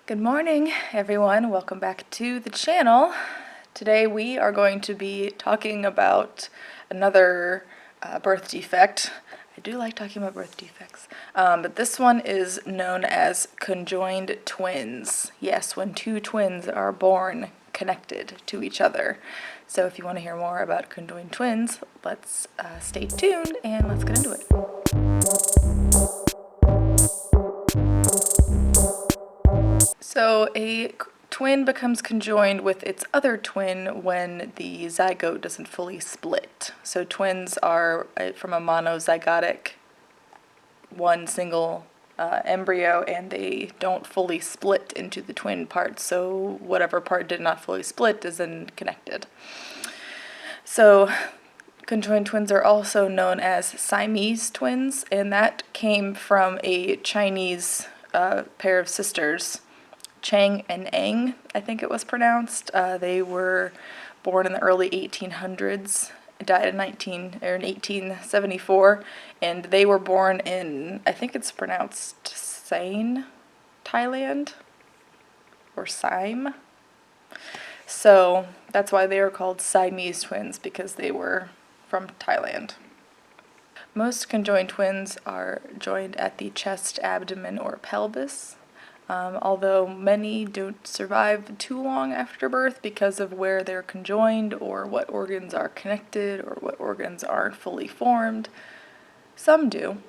Good morning, everyone. Welcome back to the channel. Today we are going to be talking about another birth defect. I do like talking about birth defects, but this one is known as conjoined twins. Yes, when two twins are born connected to each other. So if you want to hear more about conjoined twins, let's stay tuned and let's get into it. So a twin becomes conjoined with its other twin when the zygote doesn't fully split. So twins are from a monozygotic, one single embryo, and they don't fully split into the twin parts. So whatever part did not fully split is then connected. So conjoined twins are also known as Siamese twins, and that came from a Chinese pair of sisters, Chang and Eng, I think it was pronounced. They were born in the early 1800s, died in 1874, and they were born in, I think it's pronounced Siam, Thailand, or Siam. So that's why they are called Siamese twins, because they were from Thailand. Most conjoined twins are joined at the chest, abdomen, or pelvis. Although many don't survive too long after birth because of where they're conjoined or what organs are connected or what organs aren't fully formed. Some do.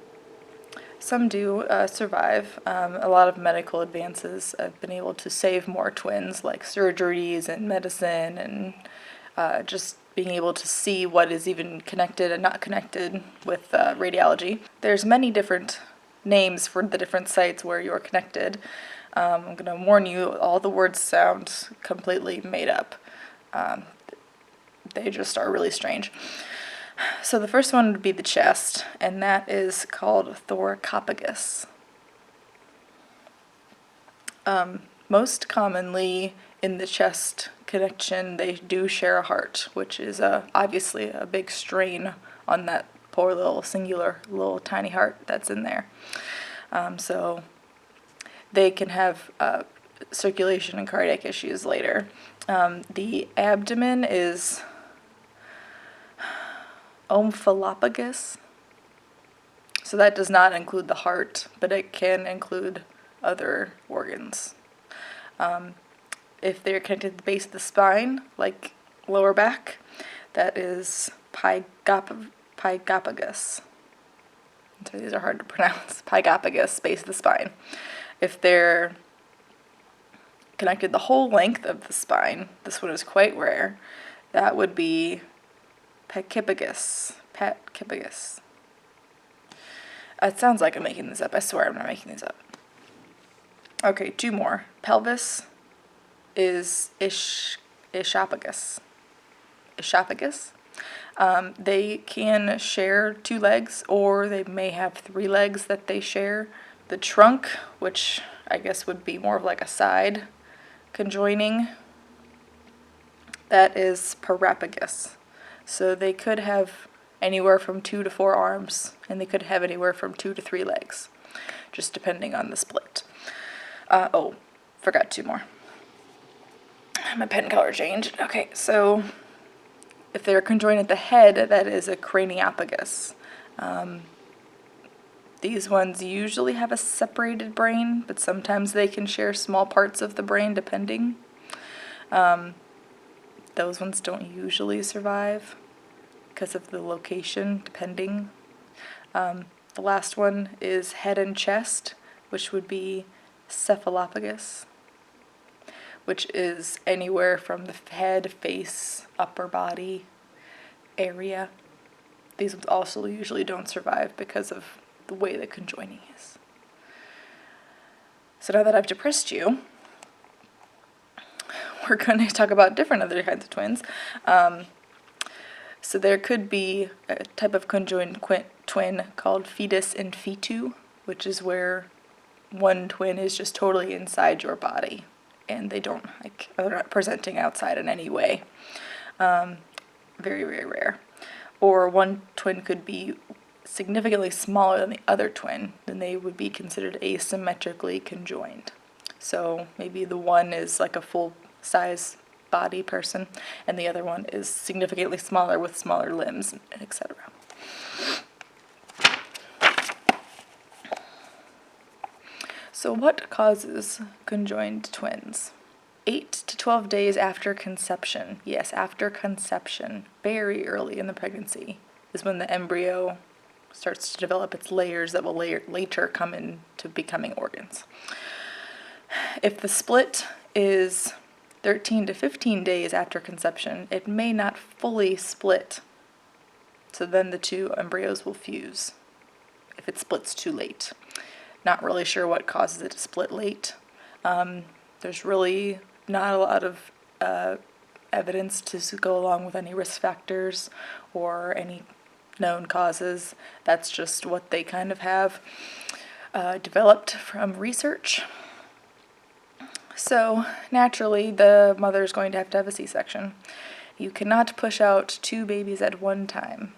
Some do survive. A lot of medical advances have been able to save more twins, like surgeries and medicine and just being able to see what is even connected and not connected with radiology. There's many different names for the different sites where you're connected. I'm going to warn you, all the words sound completely made up. They just are really strange. So the first one would be the chest, and that is called Thoracopagus. Most commonly in the chest connection, they do share a heart, which is obviously a big strain on that poor little singular little tiny heart that's in there. So they can have circulation and cardiac issues later. The abdomen is Cephalopagus. So that does not include the heart, but it can include other organs. If they're connected to the base of the spine, like lower back, that is Pygopagus. So these are hard to pronounce. Pygopagus, base of the spine. If they're connected the whole length of the spine, this one is quite rare, that would be Pachypagus. It sounds like I'm making this up. I swear I'm not making these up. Okay, two more. Pelvis is Ischiopagus. They can share two legs, or they may have three legs that they share. The trunk, which I guess would be more of like a side conjoining, that is Parapagus. So they could have anywhere from 2 to 4 arms, and they could have anywhere from 2 to 3 legs, just depending on the split. Forgot two more. My pen color changed. Okay, so if they're conjoined at the head, that is a Craniopagus. These ones usually have a separated brain, but sometimes they can share small parts of the brain depending. Those ones don't usually survive because of the location, depending. The last one is head and chest, which would be Cephalopagus, which is anywhere from the head, face, upper body area. These ones also usually don't survive because of the way the conjoining is. So now that I've depressed you, we're going to talk about different other kinds of twins. So there could be a type of conjoined twin called Fetus and fetu, which is where one twin is just totally inside your body, and they're not presenting outside in any way. Very, very rare. Or one twin could be significantly smaller than the other twin, then they would be considered asymmetrically conjoined. So maybe the one is like a full-size body person, and the other one is significantly smaller with smaller limbs, etc. So what causes conjoined twins? 8 to 12 days after conception, yes, after conception, very early in the pregnancy, is when the embryo starts to develop its layers that will later come into becoming organs. If the split is 13 to 15 days after conception, it may not fully split. So then the two embryos will fuse if it splits too late. Not really sure what causes it to split late. There's really not a lot of evidence to go along with any risk factors or any known causes. That's just what they kind of have developed from research. So naturally, the mother is going to have a C-section. You cannot push out 2 babies at one time.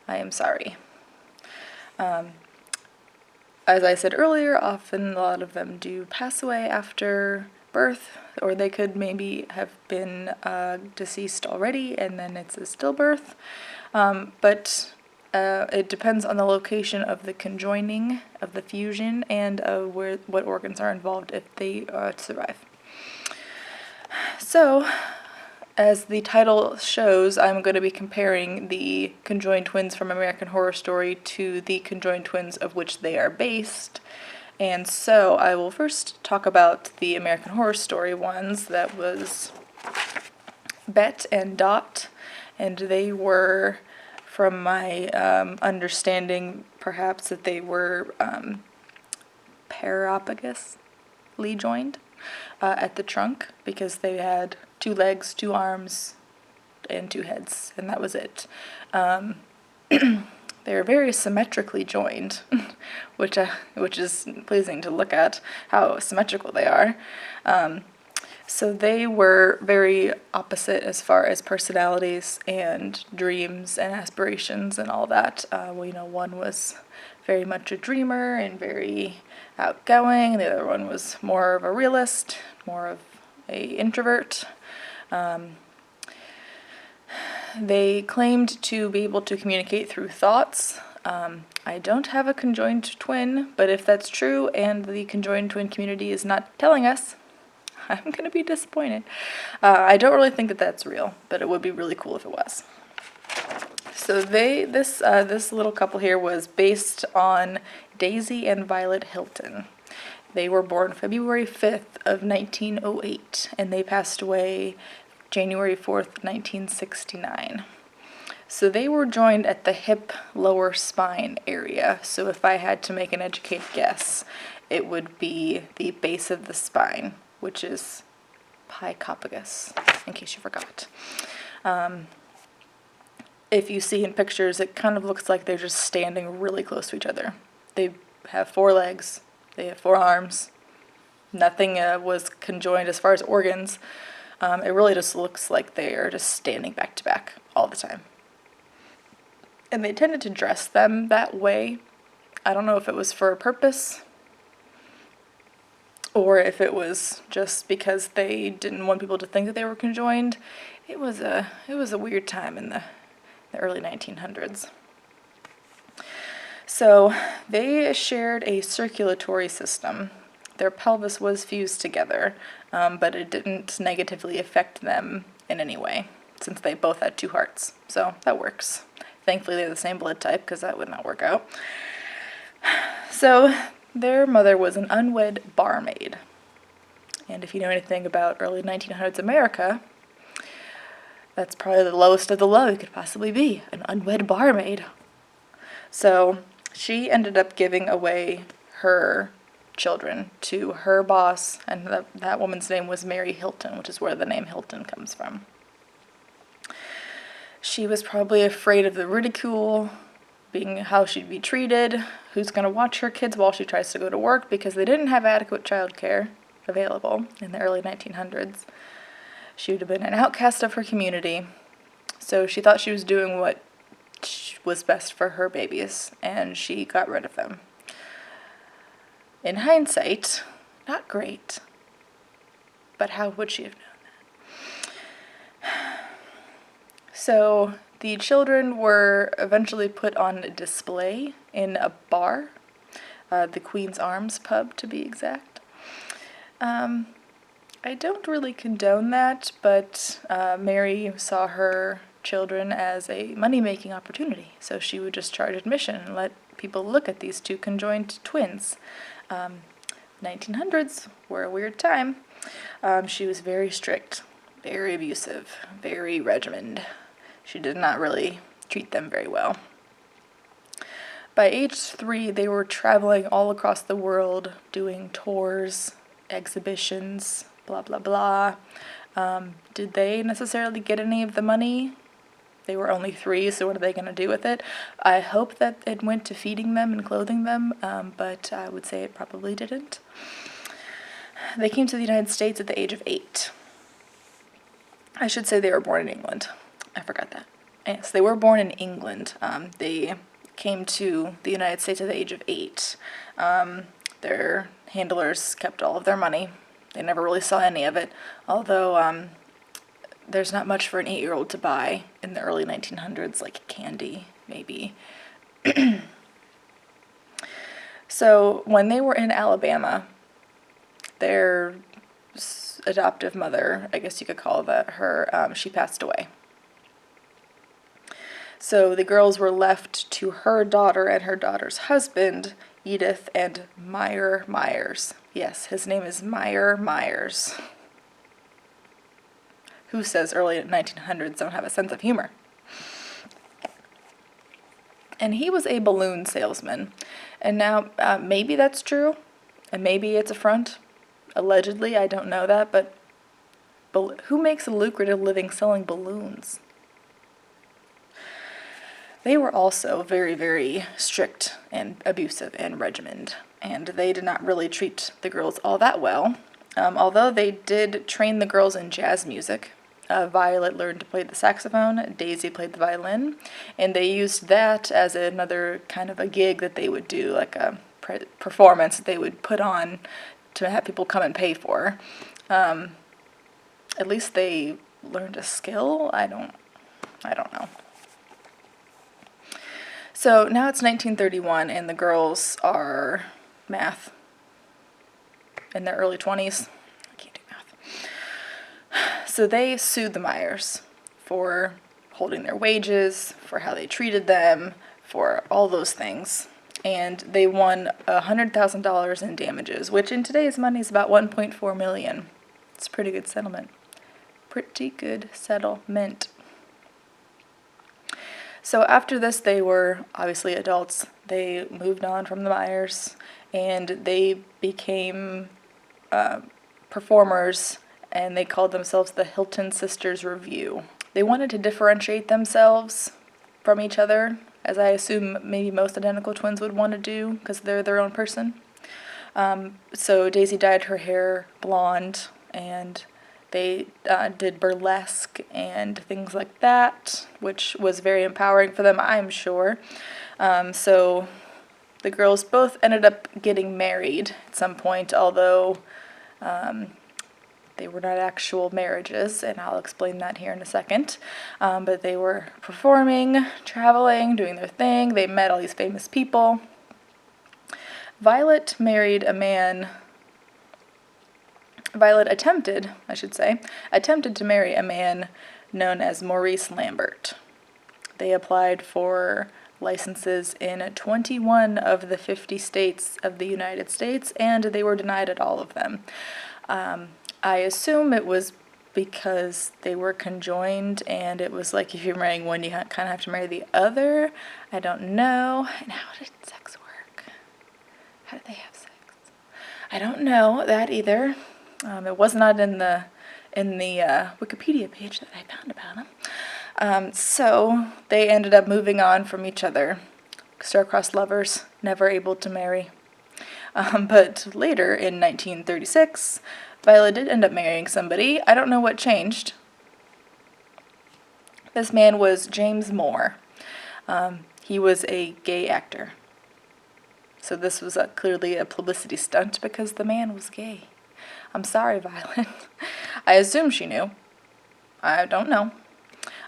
I am sorry. As I said earlier, often a lot of them do pass away after birth, or they could maybe have been deceased already and then it's a stillbirth. But it depends on the location of the conjoining, of the fusion, and what organs are involved if they survive. So, as the title shows, I'm going to be comparing the conjoined twins from American Horror Story to the conjoined twins of which they are based. And so I will first talk about the American Horror Story ones. That was Bet and Dot, and they were, from my understanding, perhaps that they were parapagusly joined at the trunk, because they had 2 legs, 2 arms, and 2 heads, and that was it. They are very symmetrically joined, which is pleasing to look at, how symmetrical they are. So they were very opposite as far as personalities and dreams and aspirations and all that. One was very much a dreamer and very outgoing. The other one was more of a realist, more of a introvert. They claimed to be able to communicate through thoughts. I don't have a conjoined twin, but if that's true and the conjoined twin community is not telling us, I'm going to be disappointed. I don't really think that that's real, but it would be really cool if it was. So this little couple here was based on Daisy and Violet Hilton. They were born February 5th of 1908, and they passed away January 4th, 1969. So they were joined at the hip lower spine area. So if I had to make an educated guess, it would be the base of the spine, which is Thoracopagus, in case you forgot. If you see in pictures, it kind of looks like they're just standing really close to each other. They have 4 legs, they have 4 arms. Nothing was conjoined as far as organs. It really just looks like they are just standing back to back all the time. And they tended to dress them that way. I don't know if it was for a purpose or if it was just because they didn't want people to think that they were conjoined. It was a weird time in the early 1900s. So they shared a circulatory system. Their pelvis was fused together, but it didn't negatively affect them in any way, since they both had 2 hearts. So that works. Thankfully, they're the same blood type, because that would not work out. So their mother was an unwed barmaid. And if you know anything about early 1900s America, that's probably the lowest of the low you could possibly be, an unwed barmaid. So she ended up giving away her children to her boss, and that woman's name was Mary Hilton, which is where the name Hilton comes from. She was probably afraid of the ridicule, being how she'd be treated, who's going to watch her kids while she tries to go to work, because they didn't have adequate childcare available in the early 1900s. She would have been an outcast of her community, so she thought she was doing what was best for her babies, and she got rid of them. In hindsight, not great. but how would she have known that? So the children were eventually put on display in a bar, the Queen's Arms pub to be exact. I don't really condone that, but Mary saw her children as a money-making opportunity, so she would just charge admission and let people look at these two conjoined twins. 1900s were a weird time. She was very strict, very abusive, very regimented. She did not really treat them very well. By age 3, they were traveling all across the world, doing tours, exhibitions, blah, blah, blah. Did they necessarily get any of the money? They were only 3, so what are they going to do with it? I hope that it went to feeding them and clothing them, but I would say it probably didn't. They came to the United States at the age of 8. I should say they were born in England. I forgot that. Yes, they were born in England. They came to the United States at the age of 8. Their handlers kept all of their money. They never really saw any of it, although there's not much for an 8-year-old to buy in the early 1900s, like candy, maybe. So when they were in Alabama, their adoptive mother, I guess you could call that her, she passed away. So the girls were left to her daughter and her daughter's husband, Edith and Meyer Myers. Yes, his name is Meyer Myers. Who says early 1900s don't have a sense of humor? And he was a balloon salesman. And now, maybe that's true, and maybe it's a front. Allegedly, I don't know that, but who makes a lucrative living selling balloons? They were also very, very strict and abusive and regimented, and they did not really treat the girls all that well. Although they did train the girls in jazz music. Violet learned to play the saxophone, Daisy played the violin, and they used that as another kind of a gig that they would do, like a performance that they would put on to have people come and pay for. At least they learned a skill. I don't know. So now it's 1931, and the girls are math in their early 20s. I can't do math. So they sued the Myers for holding their wages, for how they treated them, for all those things. And they won $100,000 in damages, which in today's money is about $1.4 million. It's a pretty good settlement. Pretty good settlement. So after this, they were obviously adults. They moved on from the Myers, and they became performers, and they called themselves the Hilton Sisters Revue. They wanted to differentiate themselves from each other, as I assume maybe most identical twins would want to do, because they're their own person. So Daisy dyed her hair blonde, and they did burlesque and things like that, which was very empowering for them, I'm sure. So the girls both ended up getting married at some point, although they were not actual marriages, and I'll explain that here in a second. But they were performing, traveling, doing their thing. They met all these famous people. Violet attempted to marry a man known as Maurice Lambert. They applied for licenses in 21 of the 50 states of the United States, and they were denied at all of them. I assume it was because they were conjoined, and it was like if you're marrying one, you kind of have to marry the other. I don't know. And how did sex work? How did they have sex? I don't know that either. It was not in the Wikipedia page that I found about them. So they ended up moving on from each other. Star-crossed lovers, never able to marry. But later, in 1936, Violet did end up marrying somebody. I don't know what changed. This man was James Moore. He was a gay actor. So this was clearly a publicity stunt because the man was gay. I'm sorry, Violet. I assume she knew. I don't know.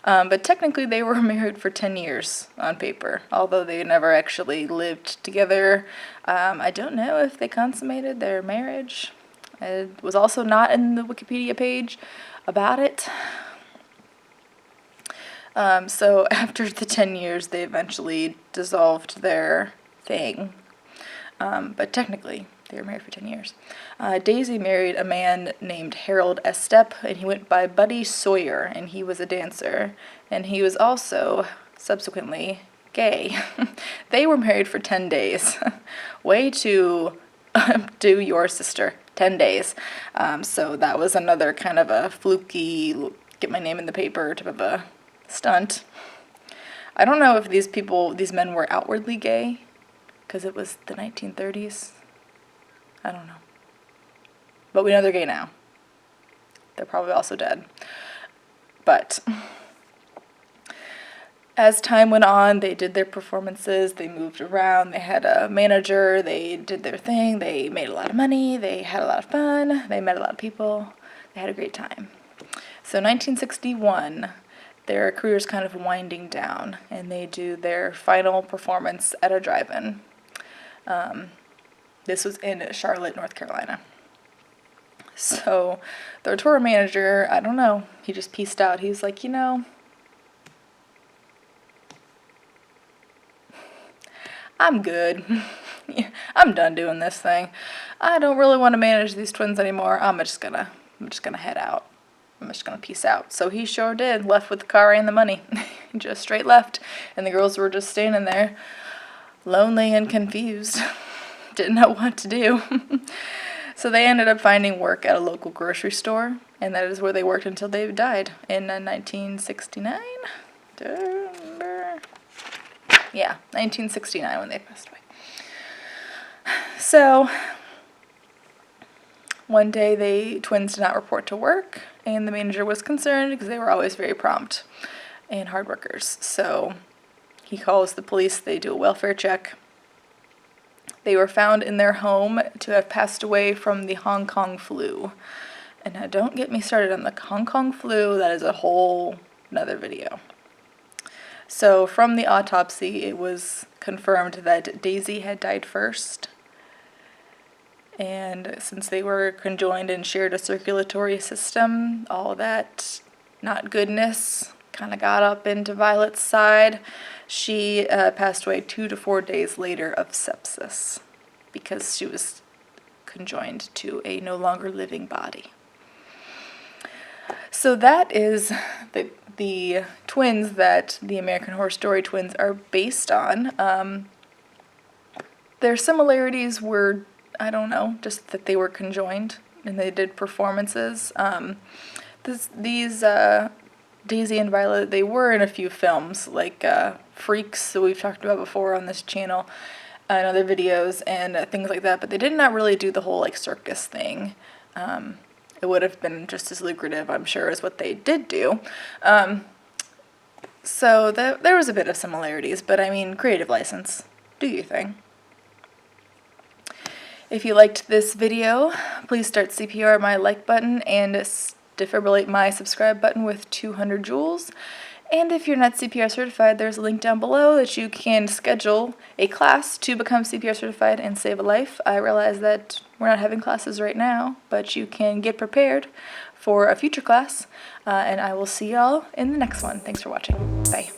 But technically they were married for 10 years on paper, although they never actually lived together. I don't know if they consummated their marriage. It was also not in the Wikipedia page about it. So after the 10 years, they eventually dissolved their thing. But technically, they were married for 10 years. Daisy married a man named Harold Estep, and he went by Buddy Sawyer, and he was a dancer. And he was also, subsequently, gay. They were married for 10 days. Way to do your sister. 10 days. So that was another kind of a fluky, get my name in the paper type of a stunt. I don't know if these men were outwardly gay, because it was the 1930s. I don't know. But we know they're gay now. They're probably also dead. But as time went on, they did their performances, they moved around, they had a manager, they did their thing, they made a lot of money, they had a lot of fun, they met a lot of people, they had a great time. So 1961, their career's kind of winding down, and they do their final performance at a drive-in. This was in Charlotte, North Carolina. So their tour manager, I don't know, he just pieced out. He was like, you know, I'm good. I'm done doing this thing. I don't really want to manage these twins anymore. I'm just gonna head out. I'm just gonna peace out. So he sure did. Left with the car and the money. Just straight left. And the girls were just standing there, lonely and confused. Didn't know what to do. So they ended up finding work at a local grocery store, and that is where they worked until they died in 1969. Yeah, 1969 when they passed away. So one day the twins did not report to work, and the manager was concerned because they were always very prompt and hard workers. So he calls the police, they do a welfare check. They were found in their home to have passed away from the Hong Kong flu. And now don't get me started on the Hong Kong flu, that is a whole another video. So from the autopsy, it was confirmed that Daisy had died first. And since they were conjoined and shared a circulatory system, all that not goodness kind of got up into Violet's side. She passed away 2 to 4 days later of sepsis because she was conjoined to a no longer living body. So that is the twins that the American Horror Story twins are based on. Their similarities were, I don't know, just that they were conjoined and they did performances. These Daisy and Violet, they were in a few films, like Freaks, that we've talked about before on this channel, and other videos, and things like that, but they did not really do the whole, like, circus thing. It would have been just as lucrative, I'm sure, as what they did do. So there was a bit of similarities, but, I mean, creative license. Do your thing. If you liked this video, please start CPR my like button and defibrillate my subscribe button with 200 joules. And if you're not CPR certified, there's a link down below that you can schedule a class to become CPR certified and save a life. I realize that we're not having classes right now, but you can get prepared for a future class. And I will see y'all in the next one. Thanks for watching. Bye.